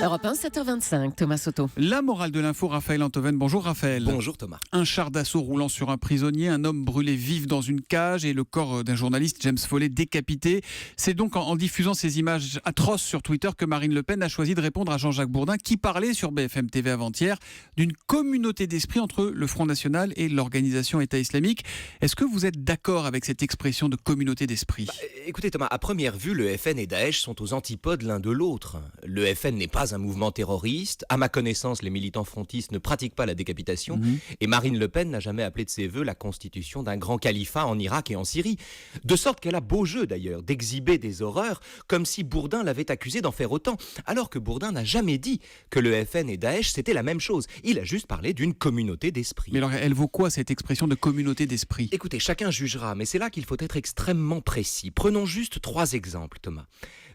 Europe 1, 7h25, Thomas Soto. La morale de l'info, Raphaël Antoven. Bonjour Raphaël. Bonjour Thomas. Un char d'assaut roulant sur un prisonnier, un homme brûlé vif dans une cage et le corps d'un journaliste, James Foley, décapité. C'est donc en diffusant ces images atroces sur Twitter que Marine Le Pen a choisi de répondre à Jean-Jacques Bourdin qui parlait sur BFM TV avant-hier d'une communauté d'esprit entre le Front National et l'organisation État islamique. Est-ce que vous êtes d'accord avec cette expression de communauté d'esprit ? Écoutez Thomas, à première vue, le FN et Daesh sont aux antipodes l'un de l'autre. Le FN n'est pas un mouvement terroriste. À ma connaissance, les militants frontistes ne pratiquent pas la décapitation. Et Marine Le Pen n'a jamais appelé de ses voeux la constitution d'un grand califat en Irak et en Syrie. De sorte qu'elle a beau jeu d'ailleurs d'exhiber des horreurs comme si Bourdin l'avait accusé d'en faire autant. Alors que Bourdin n'a jamais dit que le FN et Daesh c'était la même chose. Il a juste parlé d'une communauté d'esprit. Mais alors, elle vaut quoi cette expression de communauté d'esprit ? Écoutez, chacun jugera, mais c'est là qu'il faut être extrêmement précis. Prenons juste 3 exemples, Thomas.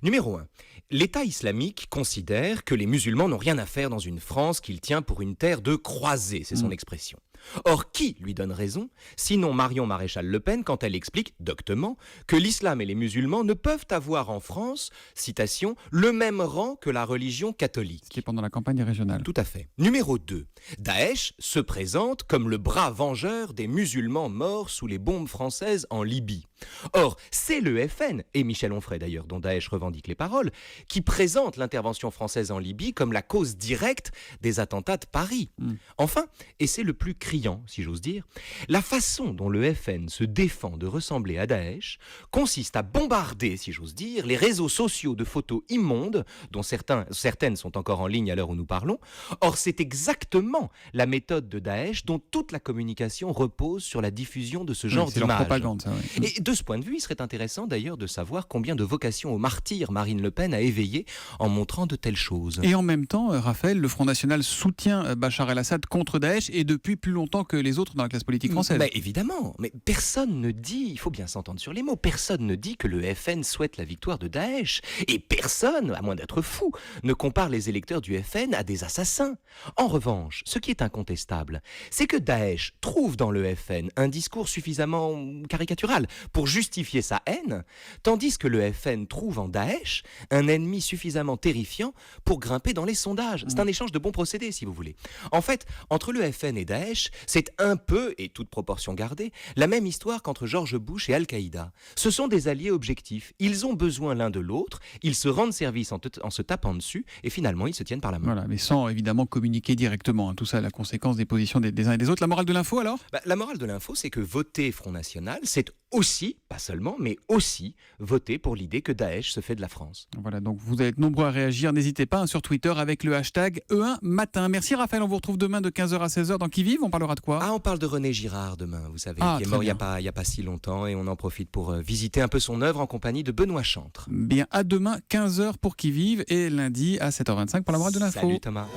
Numéro 1. L'État islamique considère que les musulmans n'ont rien à faire dans une France qu'il tient pour une terre de croisés, c'est son expression. Or, qui lui donne raison, sinon Marion Maréchal Le Pen, quand elle explique, doctement, que l'islam et les musulmans ne peuvent avoir en France, citation, le même rang que la religion catholique. Qui est pendant la campagne régionale. Tout à fait. Numéro 2. Daesh se présente comme le bras vengeur des musulmans morts sous les bombes françaises en Libye. Or, c'est le FN, et Michel Onfray d'ailleurs, dont Daesh revendique les paroles, qui présente l'intervention française en Libye comme la cause directe des attentats de Paris. Enfin, et c'est le plus criant, si j'ose dire, la façon dont le FN se défend de ressembler à Daesh consiste à bombarder, si j'ose dire, les réseaux sociaux de photos immondes, dont certaines sont encore en ligne à l'heure où nous parlons. Or, c'est exactement la méthode de Daesh dont toute la communication repose sur la diffusion de ce genre c'est leur d'images. propagande, ça, oui. Et de ce point de vue, il serait intéressant d'ailleurs de savoir combien de vocations au martyr Marine Le Pen a éveillé en montrant de telles choses. Et en même temps, Raphaël, le Front National soutient Bachar el-Assad contre Daesh et depuis plus longtemps que les autres dans la classe politique française. Mais évidemment, mais personne ne dit, il faut bien s'entendre sur les mots, personne ne dit que le FN souhaite la victoire de Daesh. Et personne, à moins d'être fou, ne compare les électeurs du FN à des assassins. En revanche, ce qui est incontestable, c'est que Daesh trouve dans le FN un discours suffisamment caricatural pour justifier sa haine, tandis que le FN trouve en Daesh un ennemi suffisamment terrifiant pour grimper dans les sondages. C'est un échange de bons procédés, si vous voulez. En fait, entre le FN et Daesh, c'est un peu, et toute proportion gardée, la même histoire qu'entre George Bush et Al-Qaïda. Ce sont des alliés objectifs. Ils ont besoin l'un de l'autre, ils se rendent service en se tapant dessus, et finalement, ils se tiennent par la main. Voilà, mais sans évidemment communiquer directement. Tout ça est la conséquence des positions des uns et des autres. La morale de l'info alors ? La morale de l'info, c'est que voter Front National, c'est aussi, pas seulement, mais aussi voter pour l'idée que Daesh se fait de la France. Voilà, donc vous êtes nombreux à réagir. N'hésitez pas sur Twitter avec le hashtag E1Matin. Merci Raphaël, on vous retrouve demain de 15h à 16h. Dans Qui Vive, on parlera de quoi ? On parle de René Girard demain, vous savez, qui est très mort bien. il y a pas si longtemps, et on en profite pour visiter un peu son œuvre en compagnie de Benoît Chantre. Bien, à demain 15h pour Qui Vive et lundi à 7h25 pour la morale de l'info. Salut Thomas.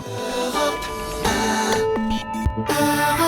Europe 1.